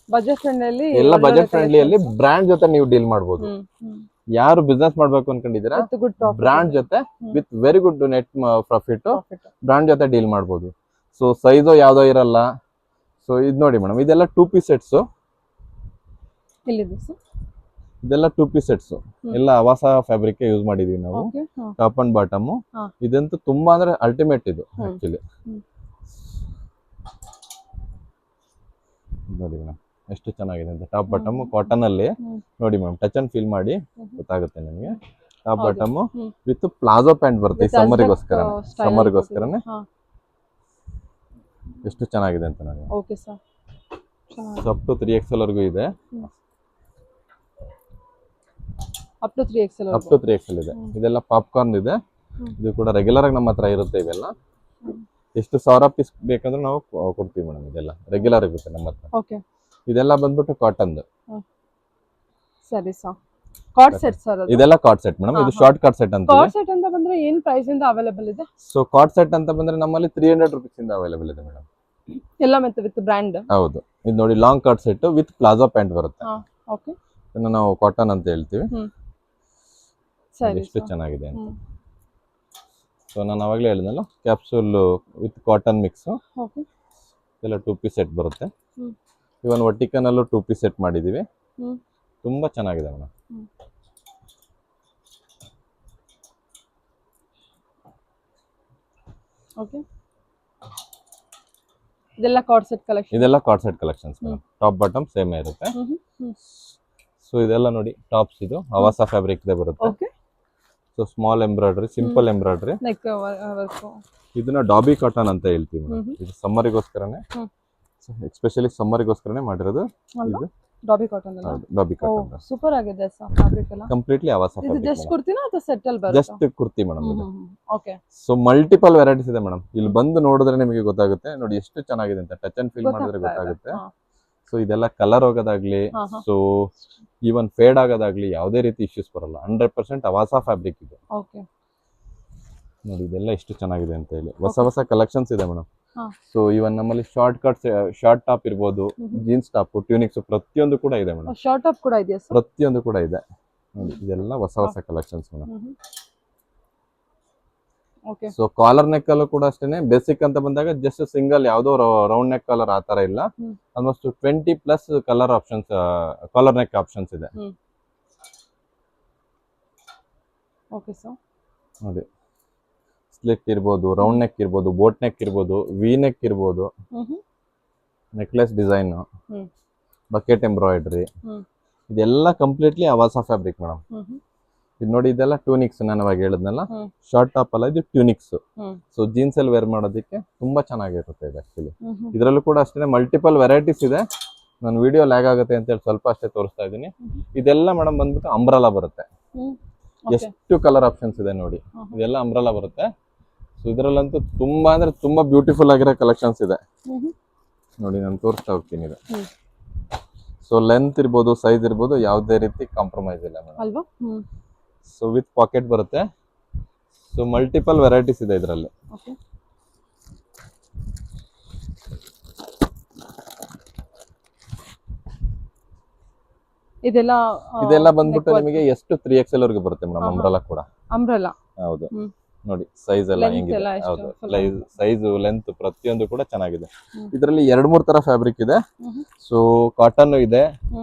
S3: ಬಜೆಟ್ ಫ್ರೆಂಡ್ಲಿ,
S2: ಎಲ್ಲ ಬಜೆಟ್ ಫ್ರೆಂಡ್ಲಿ ಅಲ್ಲಿ ಬ್ರ್ಯಾಂಡ್ ಜೊತೆ ನೀವು ಡೀಲ್ ಮಾಡಬಹುದು. ಯಾರು ಬಿಸ್ನೆಸ್ ಮಾಡ್ಬೇಕು ಅನ್ಕೊಂಡಿದ್ದೀರಾ, ಬ್ರ್ಯಾಂಡ್ ಜೊತೆ with very good net profit brand ಜೊತೆ ಡೀಲ್ ಮಾಡಬಹುದು. ಸೊ ಸೈಜು ಯಾವ್ದೋ ಇರಲ್ಲ. ಸೊ ಇದು ನೋಡಿ ಮೇಡಮ್, ಇದೆಲ್ಲ 2 ಪೀಸ್ ಸೆಟ್ಸ್. ಇದೆಲ್ಲ 2 ಪೀಸ್ ಸೆಟ್ಸ್. ಎಲ್ಲ ಆವಾಸ ಫ್ಯಾಬ್ರಿಕ್ ಯೂಸ್ ಮಾಡಿದೀವಿ ನಾವು, ಟಾಪ್ ಅಂಡ್ ಬಾಟಮ್. ಇದಂತೂ ತುಂಬಾ ಅಂದ್ರೆ ಅಲ್ಟಿಮೇಟ್ ಇದು ಆಕ್ಚುಲಿ. ನೋಡಿ ಮೇಡಮ್ ಎಷ್ಟು ಚೆನ್ನಾಗಿದೆ ಅಂತ. ಟಾಪ್ ಬಾಟಮ್ ಕಾಟನ್ ಅಲ್ಲಿ ನೋಡಿ ಮೇಡಮ್, ಟಚ್ ಅಂಡ್ ಫೀಲ್ ಮಾಡಿ ಗೊತ್ತಾಗುತ್ತೆ ನಿಮಗೆ. Top bottom with palazzo pant ಬರುತ್ತೆ ಈ ಸಮ್ಮರ್ಗೋಸ್ಕರನೇ. ಎಷ್ಟು ಚೆನ್ನಾಗಿದೆ ಅಂತ ನೋಡಿ.
S3: Okay sir.
S2: Up to 3XL ವರೆಗೂ ಇದೆ.
S3: Up to 3XL
S2: up to 3XL ಇದೆ. ಇದೆಲ್ಲ ಪಾಪ್ಕಾರ್ನ್ ಇದೆ. ಇದು ಕೂಡ ರೆಗ್ಯುಲರ್ ಆಗಿ ನಮ್ಮ ಹತ್ರ ಇರುತ್ತೆ ಇವೆಲ್ಲ. ಎಷ್ಟು 1000 ಪೀಸ್ ಬೇಕಂದ್ರೆ ನಾವು ಕೊಡ್ತೀವಿ ಮೇಡಮ್. ಇದೆಲ್ಲ ರೆಗ್ಯುಲರ್ ಇರುತ್ತೆ ನಮ್ಮ ಹತ್ರ.
S3: ಓಕೆ.
S2: ಇದೆಲ್ಲ ಬಂದ್ಬಿಟ್ಟು ಕಾಟನ್.
S3: ಸರಿ ಸರ್. ಕಾರ್ಡ್ ಸೆಟ್ ಸರ್ ಅದು?
S2: ಇದೆಲ್ಲ ಕಾರ್ಡ್ ಸೆಟ್ ಮೇಡಮ್. ಇದು ಶಾರ್ಟ್ ಕಾರ್ಡ್ ಸೆಟ್ ಅಂತ.
S3: ಕಾರ್ಡ್ ಸೆಟ್ ಅಂತ ಬಂದ್ರೆ ಏನು ಪ್ರೈಸ್ ಇಂದ ಅವೈಲೇಬಲ್ ಇದೆ?
S2: ಸೊ ಕಾರ್ಡ್ ಸೆಟ್ ಅಂತ ಬಂದ್ರೆ ನಮ್ಮಲ್ಲಿ 300 ರೂಪೀಸ್ ಇಂದ ಅವೈಲೇಬಲ್ ಇದೆ ಮೇಡಮ್.
S3: ಎಲ್ಲ ಮತ್ತೆ ವಿತ್ ಬ್ರ್ಯಾಂಡ್?
S2: ಹೌದು. ಇದು ನೋಡಿ long card set with palazzo pant ಬರುತ್ತೆ.
S3: ಓಕೆ.
S2: ಇದನ್ನ ನಾವು ಕಾಟನ್ ಅಂತ ಹೇಳ್ತೀವಿ.
S3: ಸರಿ.
S2: ಎಷ್ಟು ಚೆನ್ನಾಗಿದೆ ಅಂತ. ಸೊ ನಾನು ಅವಾಗಲೇ ಹೇಳಿದ್ನಲ್ಲ, capsule with cotton mix.
S3: Okay.
S2: ಎಲ್ಲ 2 ಪೀಸ್ ಸೆಟ್ ಬರುತ್ತೆ. ಇವನ್ ವರ್ಟಿಕನ್ ಅಲ್ಲೂ 2 ಪೀಸ್ ಸೆಟ್ ಮಾಡಿದೀವಿ. ತುಂಬಾ ಚೆನ್ನಾಗಿದೆ ಮೇಡಮ್.
S3: ಓಕೆ, ಇದೆಲ್ಲ ಕಾರ್ಡ್ ಸೆಟ್ ಕಲೆಕ್ಷನ್.
S2: ಇದೆಲ್ಲ card set collections madam. Top bottom same ಇರುತ್ತೆ. ಸೊ ಇದೆಲ್ಲ ನೋಡಿ ಟಾಪ್ಸ್, ಇದು ಅವಾಸ ಫ್ಯಾಬ್ರಿಕ್ ಇದೆ ಬರುತ್ತೆ.
S3: Okay,
S2: so small embroidery, simple embroidery.
S3: Neck work.
S2: ಇದನ್ನ ಡಾಬಿ ಕಾಟನ್ ಅಂತ ಹೇಳ್ತೀವಿ ಮೇಡಮ್. ಇದು ಸಮ್ಮರಿಗೋಸ್ಕರನೇ, ಎಸ್ಪೆಷಲಿ ಸಮ್ಮರಿಗೋಸ್ಕರನೇ ಮಾಡಿರೋದು. ಇದು
S3: ಡಾಬಿ ಕಾಟನ್ ಅಲ್ಲ?
S2: ಡಾಬಿ ಕಾಟನ್
S3: ಸೂಪರ್ ಆಗಿದೆ ಫ್ಯಾಬ್ರಿಕ್ ಎಲ್ಲ.
S2: ಕಂಪ್ಲೀಟ್ಲಿ ಅವಾಸ
S3: ಇದು
S2: ಫ್ಯಾಬ್ರಿಕ್.
S3: ಜಸ್ಟ್ ಕುರ್ತಿನಾ ಅಥವಾ ಸೆಟ್ ಅಲ್ಲಿ ಬರುತ್ತಾ?
S2: ಜಸ್ಟ್ ಕುರ್ತಿ ಮೇಡಮ್ ಇದು.
S3: ಓಕೆ,
S2: ಸೊ ಮಲ್ಟಿಪಲ್ ವೆರೈಟೀಸ್ ಇದೆ ಮೇಡಮ್. ಇಲ್ಲಿ ಬಂದು ನೋಡಿದ್ರೆ ನಿಮಗೆ ಗೊತ್ತಾಗುತ್ತೆ. ನೋಡಿ ಎಷ್ಟು ಚೆನ್ನಾಗಿದೆ ಅಂತ, ಟಚ್ ಅಂಡ್ ಫೀಲ್ ಮಾಡಿದ್ರೆ ಗೊತ್ತಾಗುತ್ತೆ. ಸೊ ಇದೆಲ್ಲ ಕಲರ್ ಹೋಗೋದಾಗ್ಲಿ, ಸೊ ಈವನ್ ಫೇಡ್ ಆಗೋದಾಗ್ಲಿ ಯಾವುದೇ ರೀತಿ ಇಶ್ಯೂಸ್ ಬರಲ್ಲ. 100% ಅವಾಸ ಫ್ಯಾಬ್ರಿಕ್ ಇದು.
S3: ಓಕೆ,
S2: ನೋಡಿ ಇದೆಲ್ಲ ಎಷ್ಟು ಚೆನ್ನಾಗಿದೆ ಅಂತ ಹೇಳಿ. ಹೊಸ ಹೊಸ ಕಲೆಕ್ಷನ್ಸ್ ಇದೆ ಮೇಡಮ್. ಸೊ ಇವನ್ ನಮ್ಮಲ್ಲಿ ಶಾರ್ಟ್ ಕಟ್ಸ್, ಶಾರ್ಟ್ ಟಾಪ್ ಇರ್ಬೋದು, ಜೀನ್ಸ್ ಟಾಪ್, ಟ್ಯೂನಿಕ್ಸ್, ಪ್ರತಿಯೊಂದು ಕೂಡ ಇದೆ ಮೇಡಮ್.
S3: ಶಾರ್ಟ್ ಟಾಪ್ ಕೂಡ ಇದೆಯಾ ಸರ್?
S2: ಪ್ರತಿಯೊಂದು ಕೂಡ ಇದೆ ನೋಡಿ. ಇದೆಲ್ಲ ಹೊಸ ಹೊಸ collections madam.
S3: Okay,
S2: so collar neck ಅಲ್ಲೂ ಕೂಡ ಅಷ್ಟೇನೆ. ಬೇಸಿಕ್ ಅಂತ ಬಂದಾಗ ಜಸ್ಟ್ ಸಿಂಗಲ್ ಯಾವುದೋ ರೌಂಡ್ ನೆಕ್ ಕಾಲರ್ ಆ ತರ ಇಲ್ಲ. Almost 20+ colour options, collar neck options ಇದೆ
S3: ಓಕೆ ಸರ್.
S2: ನೋಡಿ ಸ್ಲಿಟ್ ಇರ್ಬೋದು, ರೌಂಡ್ ನೆಕ್ ಇರ್ಬೋದು, ಬೋಟ್ ನೆಕ್ ಇರ್ಬೋದು, ವಿ ನೆಕ್ ಇರ್ಬೋದು, ನೆಕ್ಲೆಸ್ ಡಿಸೈನ್, ಬಕೆಟ್ ಎಂಬ್ರಾಯ್ಡ್ರಿ, ಇದೆಲ್ಲ ಕಂಪ್ಲೀಟ್ಲಿ ಅವಾಸ ಫ್ಯಾಬ್ರಿಕ್ ಮೇಡಮ್. ಇದು ನೋಡಿ, ಇದೆಲ್ಲ ಟ್ಯೂನಿಕ್ಸ್. ನಾನು ಅವಾಗ ಹೇಳಿದ್ನಲ್ಲ, ಶಾರ್ಟ್ ಟಾಪ್ ಅಲ್ಲ, ಇದು ಟ್ಯೂನಿಕ್ಸ್. ಸೊ ಜೀನ್ಸ್ ಅಲ್ಲಿ ವೇರ್ ಮಾಡೋದಕ್ಕೆ ತುಂಬಾ ಚೆನ್ನಾಗಿರುತ್ತೆ ಇದು ಆಕ್ಚುಲಿ. ಇದರಲ್ಲೂ ಕೂಡ ಅಷ್ಟೇ ಮಲ್ಟಿಪಲ್ ವೆರೈಟೀಸ್ ಇದೆ. ನಾನು ವಿಡಿಯೋ ಲ್ಯಾಗ್ ಆಗುತ್ತೆ ಅಂತ ಹೇಳಿ ಸ್ವಲ್ಪ ಅಷ್ಟೇ ತೋರಿಸ್ತಾ ಇದ್ದೀನಿ. ಇದೆಲ್ಲ ಮೇಡಮ್ ಬಂದ್ಬಿಟ್ಟು ಅಂಬ್ರಲಾ ಬರುತ್ತೆ. ಎಷ್ಟು ಕಲರ್ ಆಪ್ಷನ್ಸ್ ಇದೆ ನೋಡಿ. ಇದೆಲ್ಲ ಅಂಬ್ರಲಾ ಬರುತ್ತೆ. ಸೊ ಇದರಲ್ಲಂತೂ ತುಂಬಾ ಅಂದ್ರೆ ತುಂಬಾ ಬ್ಯೂಟಿಫುಲ್ ಆಗಿರೋ ಕಲೆಕ್ಷನ್ಸ್ ಇದೆ ನೋಡಿ. ನಾನು ತೋರಿಸ್ತಾ ಹೋಗ್ತೀನಿ ಇದು. ಸೊ ಲೆಂತ್ ಇರ್ಬೋದು, ಸೈಜ್ ಇರ್ಬೋದು, ಯಾವುದೇ ರೀತಿ ಕಾಂಪ್ರಮೈಸ್ ಇಲ್ಲ ಮೇಡಮ್
S3: ಅಲ್ವಾ?
S2: ಸೊ ವಿತ್ ಪಾಕೆಟ್ ಬರುತ್ತೆ. ಸೊ ಮಲ್ಟಿಪಲ್ ವೆರೈಟೀಸ್ ಇದೆ ಇದರಲ್ಲಿ.
S3: ಓಕೆ, ಇದೆಲ್ಲ
S2: ಬಂದ್ಬಿಟ್ಟು ನಿಮಗೆ ಎಷ್ಟು 3XL ವರೆಗೆ ಬರುತ್ತೆ ಮೇಡಮ್. ಅಂಬ್ರಲಾ ಕೂಡ
S3: ಅಂಬ್ರೆಲಾ.
S2: ಹೌದು ನೋಡಿ, ಸೈಜ್ ಎಲ್ಲ ಹೆಂಗಿದೆ. ಹೌದು, ಸೈಜ್ ಲೆಂತ್ ಪ್ರತಿಯೊಂದು ಕೂಡ ಚೆನ್ನಾಗಿದೆ. ಇದರಲ್ಲಿ 2-3 ತರ ಫ್ಯಾಬ್ರಿಕ್ ಇದೆ. ಸೊ ಕಾಟನ್ ಇದೆ,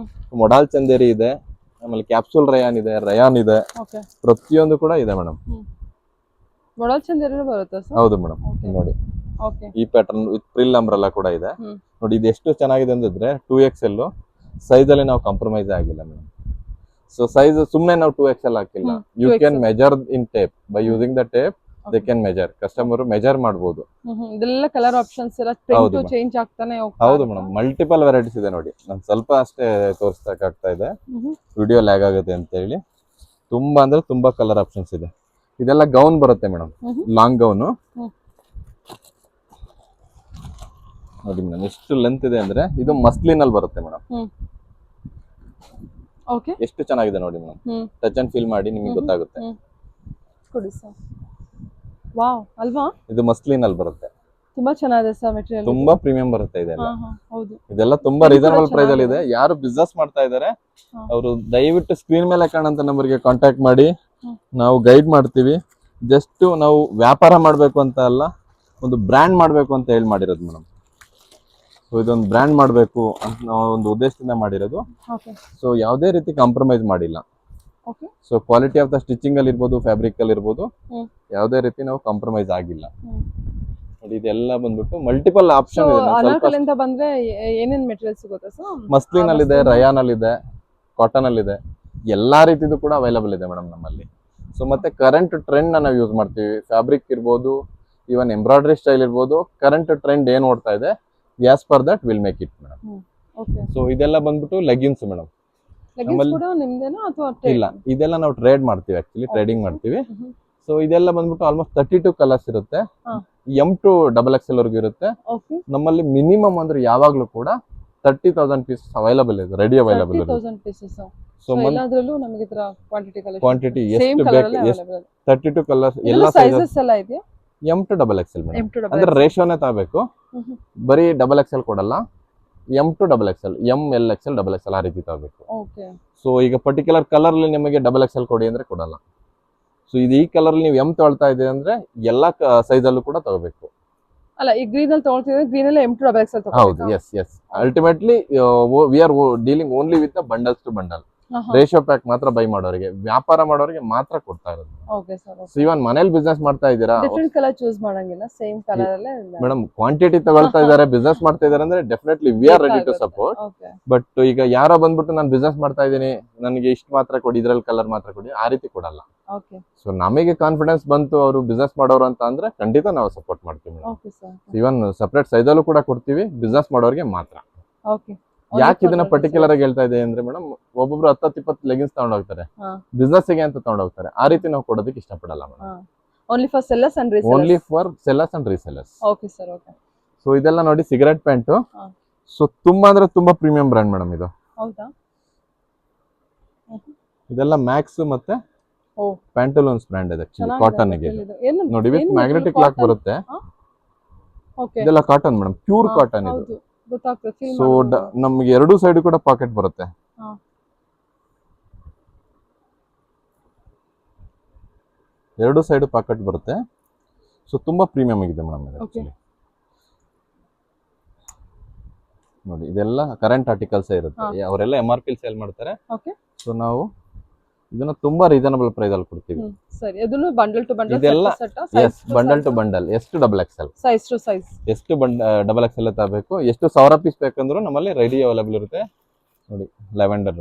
S2: ಮೊಡಾಲ್ ಚಂದೇರಿ ಇದೆ, ಆಮೇಲೆ ಕ್ಯಾಪ್ಸೂಲ್ ರಯಾನ್ ಇದೆ, ರಯಾನ್ ಇದೆ, ಪ್ರತಿಯೊಂದು ಕೂಡ ಇದೆ ಮೇಡಮ್.
S3: ಮೊಡಾಲ್ ಚಂದೇರಿ ಬರುತ್ತಾ ಸರ್?
S2: ಹೌದು ಮೇಡಮ್. ನೋಡಿ ಈ ಪ್ಯಾಟರ್ನ್ ವಿತ್ ಪ್ರಿಲ್ ಅಂಬ್ರೆಲಾ ಕೂಡ ಇದೆ ನೋಡಿ. ಇದು ಎಷ್ಟು ಚೆನ್ನಾಗಿದೆ ಅಂದ್ರೆ 2XL ಸೈಜ್ ಅಲ್ಲಿ ನಾವು ಕಾಂಪ್ರಮೈಸ್ ಆಗಿಲ್ಲ ಮೇಡಮ್. ಸೊ ಸೈಜ್ ಸುಮ್ಮನೆ ನಾವು 2XL ಹಾಕಿಲ್ಲ. You can measure in tape. By using the tape they can measure. Customer measure ಮಾಡಬಹುದು.
S3: ಇದೆಲ್ಲ ಕಲರ್ ಆಪ್ಷನ್ಸ್ ಎಲ್ಲ ಪ್ರಿಂಟ್ ಚೇಂಜ್ ಆಗ್ತಾನೆ ಹೋಗ್ತಾ.
S2: ಹೌದು ಮೇಡಮ್, ಮಲ್ಟಿಪಲ್ ವೆರೈಟೀಸ್ ಇದೆ ನೋಡಿ. ನಾನು ಸ್ವಲ್ಪ ಅಷ್ಟೇ ತೋರಿಸ್ತಾ ಇದೆ, ವಿಡಿಯೋ ಲ್ಯಾಗ್ ಆಗುತ್ತೆ ಅಂತ ಹೇಳಿ. ತುಂಬಾ ಅಂದ್ರೆ ತುಂಬಾ ಕಲರ್ ಆಪ್ಷನ್ಸ್ ಇದೆ. ಇದೆಲ್ಲ ಗೌನ್ ಬರುತ್ತೆ ಮೇಡಮ್, ಲಾಂಗ್ ಗೌನ್ ನೋಡಿ ಮೇಡಮ್. ಎಷ್ಟು ಲೆಂತ್ ಇದೆ ಅಂದ್ರೆ ಇದು ಮಸ್ಲಿನ್ ಅಲ್ಲಿ ಬರುತ್ತೆ ಮೇಡಮ್.
S3: ಓಕೆ,
S2: ಎಷ್ಟು ಚೆನ್ನಾಗಿದೆ ನೋಡಿ ಮೇಡಮ್. ಟಚ್ ಅಂಡ್ ಫೀಲ್ ಮಾಡಿ ನಿಮಗೆ ಗೊತ್ತಾಗುತ್ತೆ.
S3: ಕೊಡಿ ಸರ್. ವಾವ್, ಅಲ್ವಾ?
S2: ಇದು ಮಸ್ಲಿನ್ ಅಲ್ಲಿ ಬರುತ್ತೆ.
S3: ತುಂಬಾ ಚೆನ್ನಾಗಿದೆ ಸರ್ ಮೆಟೀರಿಯಲ್.
S2: ತುಂಬಾ ಪ್ರೀಮಿಯಂ ಬರುತ್ತೆ ಇದೆಲ್ಲ.
S3: ಹೌದು,
S2: ಇದೆಲ್ಲ ತುಂಬಾ ರೀಸನಬಲ್ ಪ್ರೈಸ್ ಅಲ್ಲಿ ಇದೆ. ಯಾರು ಬಿಸ್ನೆಸ್ ಮಾಡ್ತಾ ಇದ್ದಾರೆ ಅವರು ದಯವಿಟ್ಟು ಸ್ಕ್ರೀನ್ ಮೇಲೆ ಕಾಣಂತ ನಂಬರ್ಗೆ ಕಾಂಟ್ಯಾಕ್ಟ್ ಮಾಡಿ. ನಾವು ಗೈಡ್ ಮಾಡ್ತೀವಿ. ಜಸ್ಟ್ ನಾವು ವ್ಯಾಪಾರ ಮಾಡ್ಬೇಕು ಅಂತ ಅಲ್ಲ, ಒಂದು ಬ್ರ್ಯಾಂಡ್ ಮಾಡ್ಬೇಕು ಅಂತ ಹೇಳಿ ಮಾಡಿರೋದು ಮೇಡಮ್. ಸೊ ಇದೊಂದು ಬ್ರ್ಯಾಂಡ್ ಮಾಡಬೇಕು ಅಂತ ನಾವು ಒಂದು ಉದ್ದೇಶದಿಂದ ಮಾಡಿರೋದು. ಸೊ ಯಾವುದೇ ರೀತಿ ಕಾಂಪ್ರಮೈಸ್ ಮಾಡಿಲ್ಲ. So quality of the stitching ಅಲ್ಲಿ ಇರ್ಬೋದು, ಫ್ಯಾಬ್ರಿಕ್ ಅಲ್ಲಿ ಇರ್ಬೋದು, ಯಾವುದೇ ರೀತಿ ನಾವು ಕಾಂಪ್ರಮೈಸ್ ಆಗಿಲ್ಲ ನೋಡಿ. ಇದೆಲ್ಲ ಬಂದ್ಬಿಟ್ಟು ಮಲ್ಟಿಪಲ್ ಆಪ್ಷನ್ ಇದೆ.
S3: ಅನಾರ್ಕಲಿಂದ ಬಂದ್ರೆ ಏನೇನ್ ಮೆಟೀರಿಯಲ್ ಸಿಗುತ್ತೆ ಸರ್?
S2: ಮಸ್ಲಿನ್ ಅಲ್ಲಿ ಇದೆ, ರಯಾನ್ ಅಲ್ಲಿ ಇದೆ, ಕಾಟನ್ ಅಲ್ಲಿ ಇದೆ, ಎಲ್ಲಾ ರೀತಿದು ಕೂಡ ಅವೈಲಬಲ್ ಇದೆ ಮೇಡಮ್ ನಮ್ಮಲ್ಲಿ. ಸೊ ಮತ್ತೆ ಕರೆಂಟ್ ಟ್ರೆಂಡ್ ನಾವು ಯೂಸ್ ಮಾಡ್ತೀವಿ. ಫ್ಯಾಬ್ರಿಕ್ ಇರ್ಬೋದು, ಈವನ್ ಎಂಬ್ರಾಯ್ಡ್ರಿ ಸ್ಟೈಲ್ ಇರ್ಬೋದು, ಕರೆಂಟ್ ಟ್ರೆಂಡ್ ಏನ್ ಓಡ್ತಾ ಇದೆ, as per that will make it madam. So ಇದೆಲ್ಲ ಬಂದ್ಬಿಟ್ಟು ಲೆಗಿನ್ಸ್ ಮೇಡಮ್. ಇಲ್ಲ, ಇದೆಲ್ಲ ನಾವು ಟ್ರೇಡ್ ಮಾಡ್ತೀವಿ, ಆಕ್ಚುಲಿ ಟ್ರೇಡಿಂಗ್ ಮಾಡ್ತೀವಿ. ಸೊ ಇದೆಲ್ಲ ಬಂದ್ಬಿಟ್ಟು ಆಲ್ಮೋಸ್ಟ್ 32 ಕಲರ್ಸ್ ಇರುತ್ತೆ. M to XXL ವರೆಗೂ ಇರುತ್ತೆ ನಮ್ಮಲ್ಲಿ. ಮಿನಿಮಮ್ ಅಂದ್ರೆ ಯಾವಾಗ್ಲೂ ಕೂಡ 30,000 ಪೀಸಸ್ ಅವೈಲಬಲ್ ಇದೆ, ರೆಡಿ ಅವೈಲಬಲ್ ಇದೆ. ಸೊ ಕ್ವಾಂಟಿಟಿ ಎಷ್ಟು ಬೇಕು, 32 ಕಲರ್ಸ್, ಎಲ್ಲ ಸೈಜಸ್ ಎಲ್ಲ ಇದೆ. M to XXL madam. ಅಂದ್ರೆ ರೇಷಿಯೋನೇ ತಗೋಬೇಕು, ಬರೀ XXL ಕೊಡಲ್ಲ. M to XXL, M, L, XL, XXL ಆ ರೀತಿ ತಗೋಬೇಕು. ಸೊ ಈಗ ಪರ್ಟಿಕ್ಯುಲರ್ ಕಲರ್ ಅಲ್ಲಿ ನಿಮಗೆ XXL ಕೊಡಿ ಅಂದ್ರೆ ಕೊಡಲ್ಲ. ಸೊ ಇದು ಈ ಕಲರ್ ನೀವು M ತಗೊಳ್ತಾ ಇದೆ ಅಂದ್ರೆ ಎಲ್ಲಾ ಸೈಜ್ ಅಲ್ಲೂ ಕೂಡ ತಗೋಬೇಕು.
S3: ಅಲ್ಲ, ಈ ಗ್ರೀನ್ ಅಲ್ಲಿ ತಗೊಳ್ತಿದ್ರೆ ಗ್ರೀನ್ ಅಲ್ಲಿ M to XXL ತಗೋಬೇಕು.
S2: ಹೌದು, yes. Ultimately we are dealing only with the bundles to bundle. Ratio pack ಮಾತ್ರ ಬೈ ಮಾಡೋರಿಗೆ, ವ್ಯಾಪಾರ ಮಾಡೋರಿಗೆ ಮಾತ್ರ ಕೊಡ್ತಾ ಇರೋದು.
S3: Okay sir.
S2: ಸೊ ಇವನ್ ಮನೇಲಿ ಬಿಸ್ನೆಸ್ ಮಾಡ್ತಾ ಇದ್ದೀರಾ,
S3: ಡಿಫರೆಂಟ್ ಕಲರ್ ಚೂಸ್ ಮಾಡಂಗಿಲ್ಲ, ಸೇಮ್ ಕಲರ್ ಅಲ್ಲೇ
S2: ಮೇಡಮ್ ಕ್ವಾಂಟಿಟಿ ತಗೊಳ್ತಾ ಇದಾರೆ, ಬಿಸ್ನೆಸ್ ಮಾಡ್ತಾ ಇದಾರೆ ಅಂದ್ರೆ definitely we are ready to support.
S3: Okay.
S2: But ಈಗ ಯಾರೋ ಬಂದ್ಬಿಟ್ಟು ನಾನು ಬಿಸ್ನೆಸ್ ಮಾಡ್ತಾ ಇದ್ದೀನಿ, ನನಗೆ ಇಷ್ಟು ಮಾತ್ರ ಕೊಡಿ, ಇದ್ರಲ್ಲಿ ಕಲರ್ ಮಾತ್ರ ಕೊಡಿ, ಆ ರೀತಿ ಕೊಡಲ್ಲ.
S3: ಓಕೆ.
S2: ಸೊ ನಮಗೆ ಕಾನ್ಫಿಡೆನ್ಸ್ ಬಂತು ಅವರು ಬಿಸ್ನೆಸ್ ಮಾಡೋರು ಅಂತ ಅಂದ್ರೆ ಖಂಡಿತ ನಾವು ಸಪೋರ್ಟ್ ಮಾಡ್ತೀವಿ madam.
S3: Okay sir.
S2: Even separate ಸೈಜಲ್ಲೂ ಕೂಡ ಕೊಡ್ತೀವಿ, ಬಿಸ್ನೆಸ್ ಮಾಡೋರಿಗೆ ಮಾತ್ರ.
S3: ಓಕೆ.
S2: ಯಾಕೆ ಇದನ್ನ ಪರ್ಟಿಕ್ಯುಲರ್ ಆಗಿ ಹೇಳ್ತಾ ಇದೆ ಅಂದ್ರೆ ಮೇಡಮ್, ಒಬ್ಬೊಬ್ರು 10-20 ಲೆಗಿನ್ಸ್ ತಗೊಂಡೋಗ್ತಾರೆ, ಬಿಸ್ನೆಸ್ ಗೆ ಅಂತ ತಗೊಂಡೋಗ್ತಾರೆ, ಆ ರೀತಿ ನಾವು ಕೊಡೋದಕ್ಕೆ ಇಷ್ಟಪಡಲ್ಲ madam.
S3: Only for sellers and resellers.
S2: Only for sellers and resellers.
S3: Okay sir. Okay.
S2: So ಇದೆಲ್ಲ ನೋಡಿ ಸಿಗರೆಟ್ ಪ್ಯಾಂಟ್. ಸೊ ತುಂಬಾ ಅಂದ್ರೆ ತುಂಬಾ ಪ್ರೀಮಿಯಂ ಬ್ರ್ಯಾಂಡ್ ಮೇಡಮ್ ಇದು.
S3: ಹೌದಾ?
S2: ಇದೆಲ್ಲ ಮ್ಯಾಕ್ಸ್ ಮತ್ತೆ ಪ್ಯಾಂಟಲೂನ್ಸ್ ಬ್ರ್ಯಾಂಡ್ ಇದೆ ಆಕ್ಚುಲಿ, ಕಾಟನ್ ಗೆ ನೋಡಿ, ವಿತ್ ಮ್ಯಾಗ್ನೆಟಿಕ್ ಲಾಕ್ ಬರುತ್ತೆ.
S3: ಓಕೆ.
S2: ಇದೆಲ್ಲ ಕಾಟನ್ ಮೇಡಮ್, ಪ್ಯೂರ್ ಕಾಟನ್ ಇದು.
S3: ಹೌದು, ಗೊತ್ತಾಗ್ತದೆ. ಫೀಲ್
S2: ಸೊ ನಮ್ಗೆ ಎರಡು ಸೈಡ್ ಕೂಡ ಪಾಕೆಟ್ ಬರುತ್ತೆ. ಎರಡು ಸೈಡ್ ಪಾಕೆಟ್ ಬರುತ್ತೆ. ಸೊ ತುಂಬಾ ಪ್ರೀಮಿಯಂ ಆಗಿದೆ ಮೇಡಮ್ ಇದು ಆಕ್ಚುಲಿ. ನೋಡಿ ಇದೆಲ್ಲ ಕರೆಂಟ್ ಆರ್ಟಿಕಲ್ಸ್ ಇರುತ್ತೆ, ಅವರೆಲ್ಲ MRP ಸೇಲ್ ಮಾಡ್ತಾರೆ.
S3: ಓಕೆ.
S2: ಸೊ ನಾವು ಇದನ್ನ ತುಂಬಾ ರೀಸನಬಲ್ ಪ್ರೈಸ್ ಅಲ್ಲಿ ಕೊಡ್ತೀವಿ.
S3: ಸರಿ, ಅದನ್ನು ಬಂಡಲ್ ಟು ಬಂಡಲ್
S2: ಇದೆಲ್ಲ ಎಸ್ ಬಂಡಲ್ ಟು ಬಂಡಲ್, ಎಷ್ಟು double XL,
S3: size to size,
S2: ಎಷ್ಟು ಡಬಲ್ ಎಕ್ಸೆಲ್ ತರಬೇಕು, ಎಷ್ಟು 1000 ಪೀಸ್ ಬೇಕಂದ್ರೂ ನಮ್ಮಲ್ಲಿ ರೆಡಿ ಅವೈಲೇಬಲ್ ಇರುತ್ತೆ. ನೋಡಿ ಲ್ಯಾವೆಂಡರ್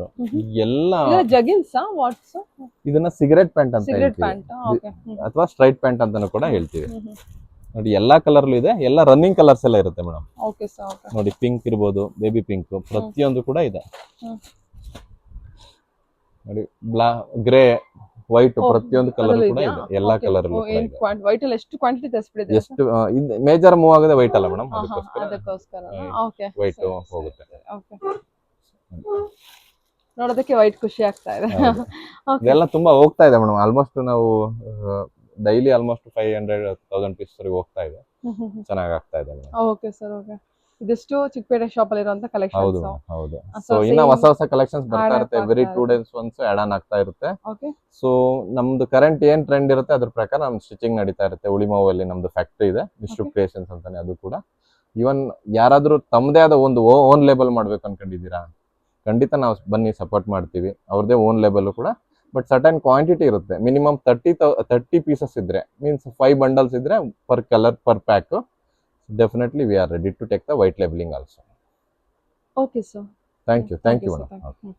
S2: ಎಲ್ಲ
S3: ಜಗಿನ್ಸ್ ವಾಟ್ಸ್,
S2: ಇದನ್ನ ಸಿಗರೆಟ್ ಪ್ಯಾಂಟ್ ಅಂತ
S3: ಸಿಗರೆಟ್
S2: ಹೇಳ್ತೀವಿ,
S3: ಪ್ಯಾಂಟ್. ಓಕೆ.
S2: ಅಥವಾ ಸ್ಟ್ರೈಟ್ ಪ್ಯಾಂಟ್ ಅಂತಾನು ಕೂಡ ಹೇಳ್ತೀವಿ. ನೋಡಿ ಎಲ್ಲಾ ಕಲರ್ಲು ಇದೆ, ಎಲ್ಲ ರನ್ನಿಂಗ್ ಕಲರ್ಸ್ ಎಲ್ಲ ಇರುತ್ತೆ ಮೇಡಮ್.
S3: Okay sir. ಓಕೆ.
S2: ನೋಡಿ ಪಿಂಕ್ ಇರ್ಬೋದು, ಬೇಬಿ ಪಿಂಕ್, ಪ್ರತಿಯೊಂದು ಕೂಡ ಇದೆ. ನೋಡಿ ಗ್ರೇ, ವೈಟ್, ಪ್ರತಿಯೊಂದು ಕಲರ್ ಕೂಡ ಇದೆ, ಎಲ್ಲಾ ಕಲರ್
S3: ವೈಟ್ ಅಲ್ಲಿ ಎಷ್ಟು ಕ್ವಾಂಟಿಟಿ ತರಿಸ್ಬಿಡಿದೆ?
S2: ಎಷ್ಟು ಮೇಜರ್ ಮೂವ್ ಆಗದೆ ವೈಟ್ ಅಲ್ಲ ಮೇಡಮ್,
S3: ಅದಕ್ಕೋಸ್ಕರ. ಓಕೆ.
S2: ವೈಟ್ ಹೋಗುತ್ತೆ.
S3: ಓಕೆ. ನೋಡೋದಕ್ಕೆ ವೈಟ್ ಖುಷಿ ಆಗ್ತಾ ಇದೆ.
S2: ಇದೆಲ್ಲ ತುಂಬಾ ಹೋಗ್ತಾ ಇದೆ ಮೇಡಮ್. ಆಲ್ಮೋಸ್ಟ್ ನಾವು ಡೈಲಿ ಆಲ್ಮೋಸ್ಟ್ 500,000 ಪೀಸ್ ಹೋಗ್ತಾ ಇದೆ, ಚೆನ್ನಾಗಿ ಆಗ್ತಾ ಇದೆ ಮೇಡಮ್.
S3: Okay sir. ಓಕೆ. ಇದಿಷ್ಟು ಚಿಕ್ಕಪೇಟೆ ಶಾಪ್ ಅಲ್ಲಿ ಇರುವಂತ ಕಲೆಕ್ಷನ್ಸ್.
S2: ಹೌದು ಹೌದು. ಸೊ ಇನ್ನ ಹೊಸ ಹೊಸ ಕಲೆಕ್ಷನ್ಸ್ ಬರ್ತಾ ಇರುತ್ತೆ, every 2 days once add on ಆಗ್ತಾ ಇರುತ್ತೆ.
S3: ಓಕೆ.
S2: ಸೊ ನಮ್ದು ಕರೆಂಟ್ ಏನ್ ಟ್ರೆಂಡ್ ಇರುತ್ತೆ ಅದ್ರ ಪ್ರಕಾರ ನಮ್ ಸ್ಟಿಚಿಂಗ್ ನಡೀತಾ ಇರುತ್ತೆ. ಉಳಿಮಾವಲ್ಲಿ ನಮ್ದು ಫ್ಯಾಕ್ಟರಿ ಇದೆ, ವಿಶ್ವ ಕ್ರಿಯೇಷನ್ಸ್ ಅಂತಾನೆ, ಅದು ಕೂಡ. ಇವನ್ ಯಾರಾದ್ರೂ ತಮ್ಮದೇ ಆದ ಒಂದು ಓನ್ ಲೇಬಲ್ ಮಾಡ್ಬೇಕು ಅನ್ಕೊಂಡಿದ್ದೀರಾ, ಖಂಡಿತ ನಾವು ಬನ್ನಿ ಸಪೋರ್ಟ್ ಮಾಡ್ತೀವಿ. ಅವ್ರದೇ ಓನ್ ಲೇಬಲ್ ಕೂಡ, ಬಟ್ ಸರ್ಟನ್ ಕ್ವಾಂಟಿಟಿ ಇರುತ್ತೆ. ಮಿನಿಮಮ್ 30 ಪೀಸಸ್ ಇದ್ರೆ, ಮೀನ್ಸ್ 5 bundles ಇದ್ರೆ per colour per pack, definitely we are ready to take the white labeling also.
S3: Okay sir.
S2: Thank you
S3: sir.
S2: madam.